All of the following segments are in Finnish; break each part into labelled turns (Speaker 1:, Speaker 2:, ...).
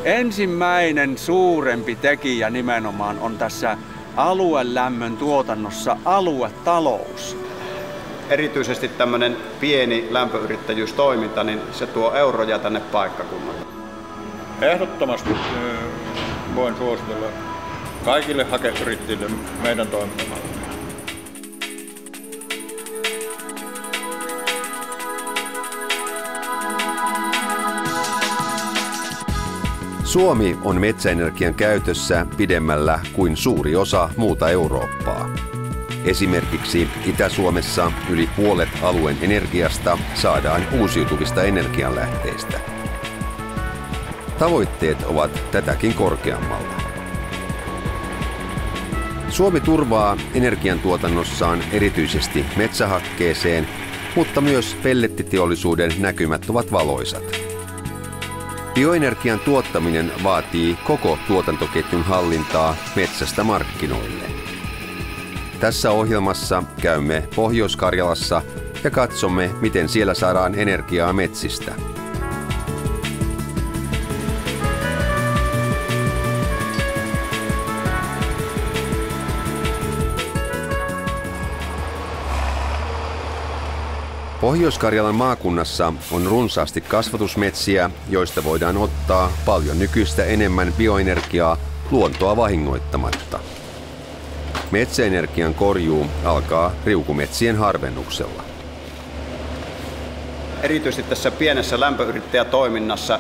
Speaker 1: Ensimmäinen suurempi tekijä nimenomaan on tässä aluelämmön tuotannossa aluetalous.
Speaker 2: Erityisesti tämmöinen pieni lämpöyrittäjyystoiminta, niin se tuo euroja tänne paikkakunnalle.
Speaker 3: Ehdottomasti voin suositella kaikille hakeyrittäjille meidän toimintamallia.
Speaker 4: Suomi on metsäenergian käytössä pidemmällä kuin suuri osa muuta Eurooppaa. Esimerkiksi Itä-Suomessa yli puolet alueen energiasta saadaan uusiutuvista energianlähteistä. Tavoitteet ovat tätäkin korkeammalla. Suomi turvaa energiantuotannossaan erityisesti metsähakkeeseen, mutta myös pellettiteollisuuden näkymät ovat valoisat. Bioenergian tuottaminen vaatii koko tuotantoketjun hallintaa metsästä markkinoille. Tässä ohjelmassa käymme Pohjois-Karjalassa ja katsomme, miten siellä saadaan energiaa metsistä. Pohjois-Karjalan maakunnassa on runsaasti kasvatusmetsiä, joista voidaan ottaa paljon nykyistä enemmän bioenergiaa luontoa vahingoittamatta. Metsäenergian korjuu alkaa riukumetsien harvennuksella.
Speaker 2: Erityisesti tässä pienessä lämpöyrittäjätoiminnassa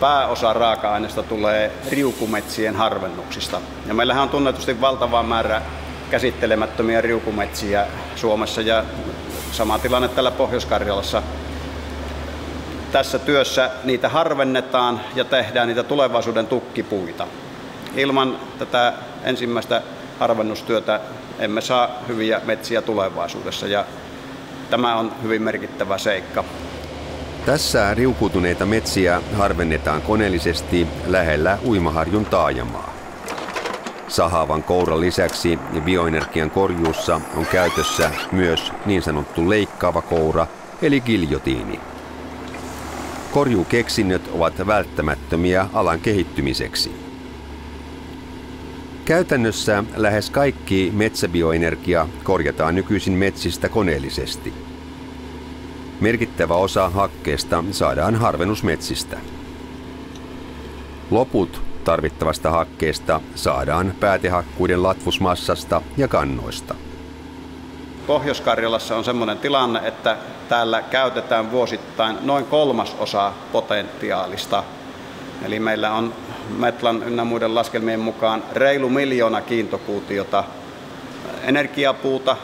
Speaker 2: pääosa raaka-aineesta tulee riukumetsien harvennuksista. Ja meillähän on tunnetusti valtava määrä käsittelemättömiä riukumetsiä Suomessa ja sama tilanne täällä Pohjois-Karjalassa. Tässä työssä niitä harvennetaan ja tehdään niitä tulevaisuuden tukkipuita. Ilman tätä ensimmäistä harvennustyötä emme saa hyviä metsiä tulevaisuudessa ja tämä on hyvin merkittävä seikka.
Speaker 4: Tässä riukuutuneita metsiä harvennetaan koneellisesti lähellä Uimaharjun taajamaa. Sahaavan kouran lisäksi bioenergian korjuussa on käytössä myös niin sanottu leikkaava koura eli giljotiini. Korjuukeksinnöt ovat välttämättömiä alan kehittymiseksi. Käytännössä lähes kaikki metsäbioenergia korjataan nykyisin metsistä koneellisesti. Merkittävä osa hakkeesta saadaan harvennusmetsistä. Loput tarvittavasta hakkeesta saadaan päätehakkuiden latvusmassasta ja kannoista.
Speaker 2: Pohjois-Karjalassa on sellainen tilanne, että täällä käytetään vuosittain noin 1/3 potentiaalista. Eli meillä on Metlan ynnä muiden laskelmien mukaan reilu 1 miljoona kiintokuutiota energiapuuta,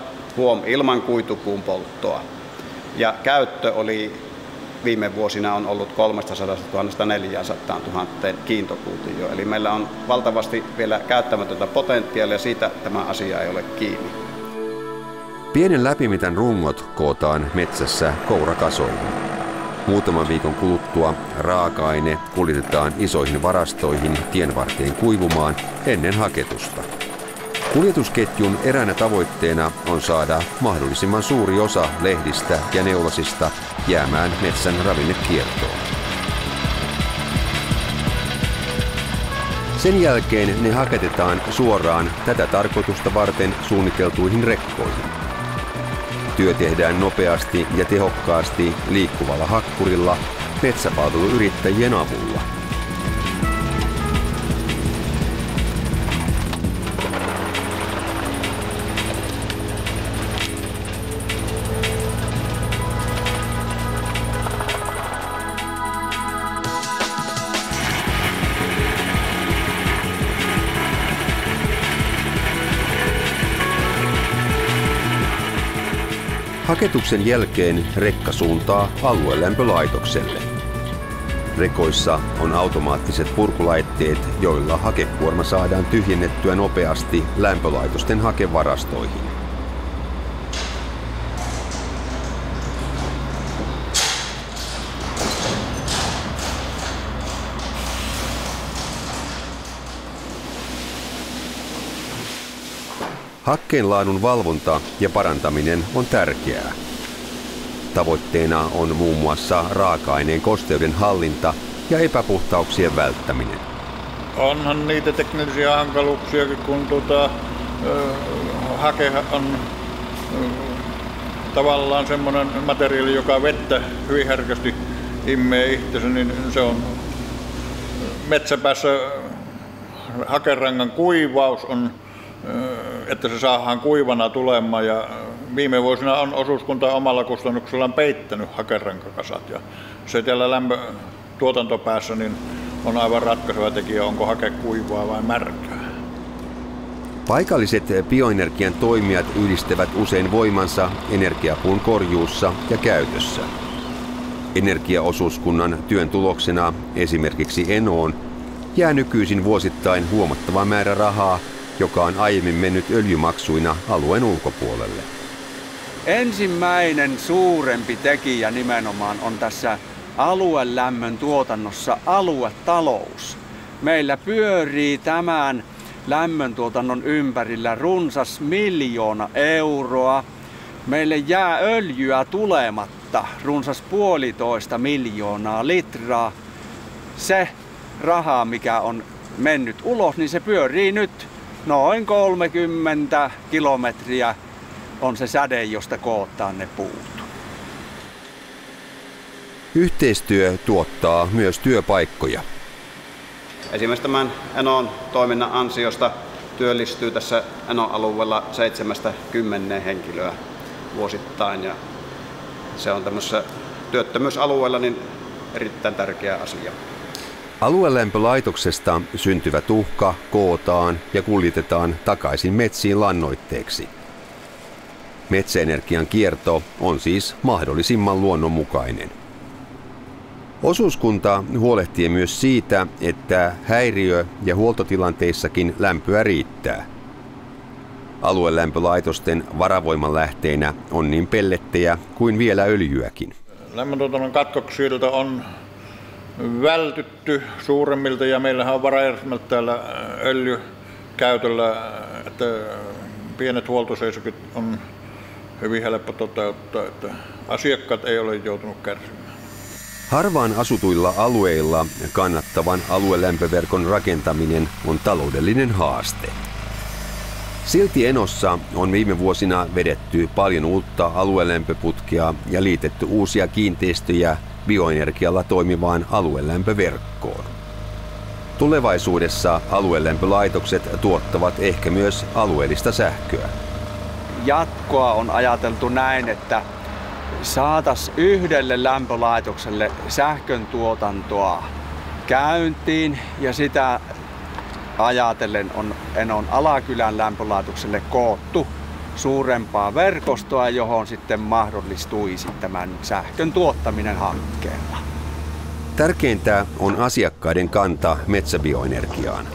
Speaker 2: ilman kuitupuun polttoa. Ja käyttö oli viime vuosina on ollut 300 000 400 000 kiintokuutioon. Eli meillä on valtavasti vielä käyttämätöntä potentiaalia ja siitä tämä asia ei ole kiinni.
Speaker 4: Pienen läpimitan rungot kootaan metsässä kourakasoihin. Muutaman viikon kuluttua raaka-aine kuljetetaan isoihin varastoihin tienvarteen kuivumaan ennen haketusta. Kuljetusketjun eräänä tavoitteena on saada mahdollisimman suuri osa lehdistä ja neulasista jäämään metsän ravinnekiertoon. Sen jälkeen ne haketetaan suoraan tätä tarkoitusta varten suunniteltuihin rekkoihin. Työ tehdään nopeasti ja tehokkaasti liikkuvalla hakkurilla metsäpalveluyrittäjien avulla. Haketuksen jälkeen rekka suuntaa aluelämpölaitokselle. Rekoissa on automaattiset purkulaitteet, joilla hakekuorma saadaan tyhjennettyä nopeasti lämpölaitosten hakevarastoihin. Hakkeen laadun valvonta ja parantaminen on tärkeää. Tavoitteena on muun muassa raaka-aineen kosteuden hallinta ja epäpuhtauksien välttäminen.
Speaker 3: Onhan niitä teknisiä hankaluuksiakin, kun hake on tavallaan semmoinen materiaali, joka vettä hyvin herkästi immee itsensä, niin se on metsäpäässä hakerangan kuivaus on, että se saadaan kuivana tulemaan, ja viime vuosina on osuuskunta omalla kustannuksellaan peittänyt hakerankakasat, ja se täällä lämpötuotantopäässä niin on aivan ratkaiseva tekijä, onko hake kuivaa vai märkää.
Speaker 4: Paikalliset bioenergian toimijat yhdistävät usein voimansa energiapuun korjuussa ja käytössä. Energiaosuuskunnan työn tuloksena esimerkiksi Enoon jää nykyisin vuosittain huomattava määrä rahaa, joka on aiemmin mennyt öljymaksuina alueen ulkopuolelle.
Speaker 1: Ensimmäinen suurempi tekijä nimenomaan on tässä aluelämmön tuotannossa aluetalous. Meillä pyörii tämän lämmöntuotannon ympärillä runsas 1 miljoona euroa. Meille jää öljyä tulematta runsas 1,5 miljoonaa litraa. Se raha, mikä on mennyt ulos, niin se pyörii nyt noin 30 kilometriä on se säde, josta kootaan ne puut.
Speaker 4: Yhteistyö tuottaa myös työpaikkoja.
Speaker 2: Esimerkiksi tämän Enon toiminnan ansiosta työllistyy tässä Enon alueella 7-10 henkilöä vuosittain, ja se on tämmöisessä työttömyysalueella niin erittäin tärkeä asia.
Speaker 4: Aluelämpölaitoksesta syntyvä tuhka kootaan ja kuljetetaan takaisin metsiin lannoitteeksi. Metsäenergian kierto on siis mahdollisimman luonnonmukainen. Osuuskunta huolehtii myös siitä, että häiriö- ja huoltotilanteissakin lämpöä riittää. Aluelämpölaitosten varavoiman lähteinä on niin pellettejä kuin vielä öljyäkin.
Speaker 3: Lämmöntuotannon katkoksilta on vältytty suuremmilta, ja meillähän on varajärjestelmät täällä öljykäytöllä, että pienet huoltoseisokit on hyvin helppo toteuttaa, että asiakkaat ei ole joutunut kärsimään.
Speaker 4: Harvaan asutuilla alueilla kannattavan aluelämpöverkon rakentaminen on taloudellinen haaste. Silti Enossa on viime vuosina vedetty paljon uutta aluelämpöputkea ja liitetty uusia kiinteistöjä bioenergialla toimivaan aluelämpöverkkoon. Tulevaisuudessa aluelämpölaitokset tuottavat ehkä myös alueellista sähköä.
Speaker 1: Jatkoa on ajateltu näin, että saataisiin yhdelle lämpölaitokselle sähkön tuotantoa käyntiin, ja sitä ajatellen on Enon Alakylän lämpölaitokselle koottu suurempaa verkostoa, johon sitten mahdollistuisi tämän sähkön tuottaminen hankkeella.
Speaker 4: Tärkeintä on asiakkaiden kanta metsäbioenergiaan.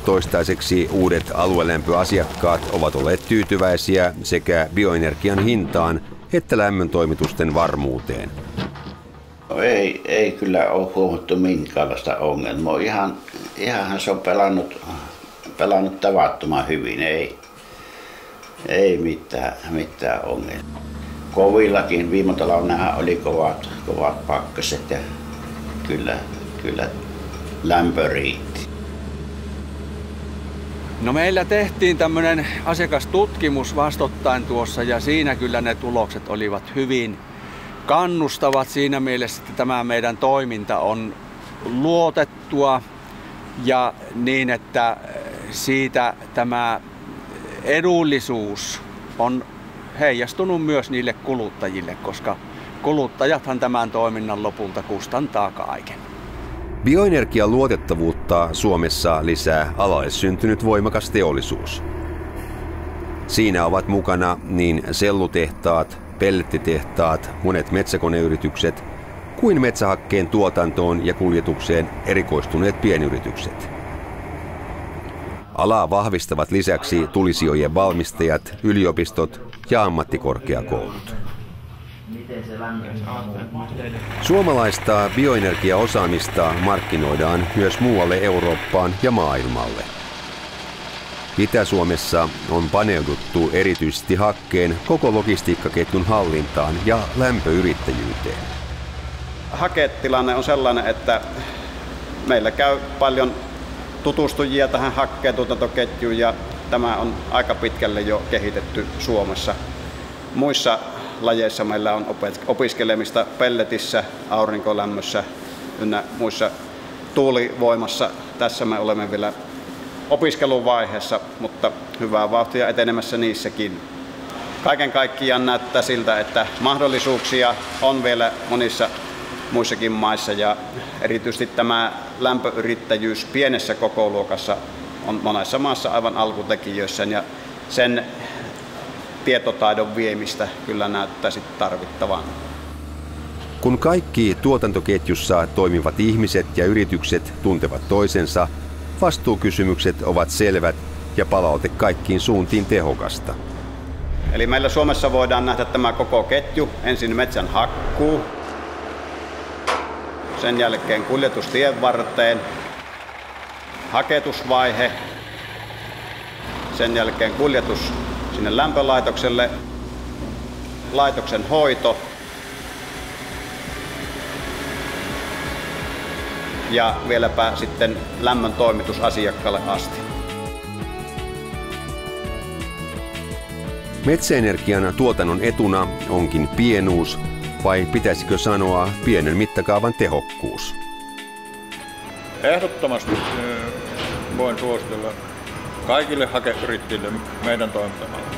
Speaker 4: Toistaiseksi uudet aluelämpöasiakkaat ovat olleet tyytyväisiä sekä bioenergian hintaan että lämmön toimitusten varmuuteen.
Speaker 5: No ei kyllä ole huomattu minkäänlaista ongelmaa. Ihan se on pelannut tavattoman hyvin. Ei mitään ongelmaa. Kovillakin viime talvenahan oli kovat pakkaset, ja kyllä lämpö riitti.
Speaker 1: No meillä tehtiin tämmöinen asiakastutkimus vastoittain tuossa, ja siinä kyllä ne tulokset olivat hyvin kannustavat siinä mielessä, että tämä meidän toiminta on luotettua ja niin, että siitä tämä edullisuus on heijastunut myös niille kuluttajille, koska kuluttajathan tämän toiminnan lopulta kustantaa kaiken.
Speaker 4: Bioenergian luotettavuutta Suomessa lisää alalle syntynyt voimakas teollisuus. Siinä ovat mukana niin sellutehtaat, pellettitehtaat, monet metsäkoneyritykset kuin metsähakkeen tuotantoon ja kuljetukseen erikoistuneet pienyritykset. Alaa vahvistavat lisäksi tulisijojen valmistajat, yliopistot ja ammattikorkeakoulut. Suomalaista bioenergiaosaamista markkinoidaan myös muualle Eurooppaan ja maailmalle. Itä-Suomessa on paneuduttu erityisesti hakkeen koko logistiikkaketjun hallintaan ja lämpöyrittäjyyteen.
Speaker 2: haketilanne on sellainen, että meillä käy paljon tutustujia tähän hakkeen tuotantoketjuun ja tämä on aika pitkälle jo kehitetty Suomessa. Muissa lajeissa meillä on opiskelemista pelletissä, aurinkolämmössä ynnä muissa tuulivoimassa. Tässä me olemme vielä opiskeluvaiheessa, mutta hyvää vauhtia etenemässä niissäkin. Kaiken kaikkiaan näyttää siltä, että mahdollisuuksia on vielä monissa muissakin maissa ja erityisesti tämä lämpöyrittäjyys pienessä kokoluokassa on monessa maassa aivan alkutekijöissä ja sen tietotaidon viemistä kyllä näyttäisi tarvittavan.
Speaker 4: Kun kaikki tuotantoketjussa toimivat ihmiset ja yritykset tuntevat toisensa, vastuukysymykset ovat selvät ja palaute kaikkiin suuntiin tehokasta.
Speaker 2: Eli meillä Suomessa voidaan nähdä tämä koko ketju. Ensin metsän hakkuu, sen jälkeen kuljetus tien varteen, haketusvaihe, sen jälkeen kuljetus sinne lämpölaitokselle, laitoksen hoito ja vieläpä sitten lämmön toimitus asiakkaalle asti.
Speaker 4: Metsäenergian tuotannon etuna onkin pienuus, vai pitäisikö sanoa pienen mittakaavan tehokkuus?
Speaker 3: Ehdottomasti voin suositella kaikille hakeyrittäjille meidän toimintamalla.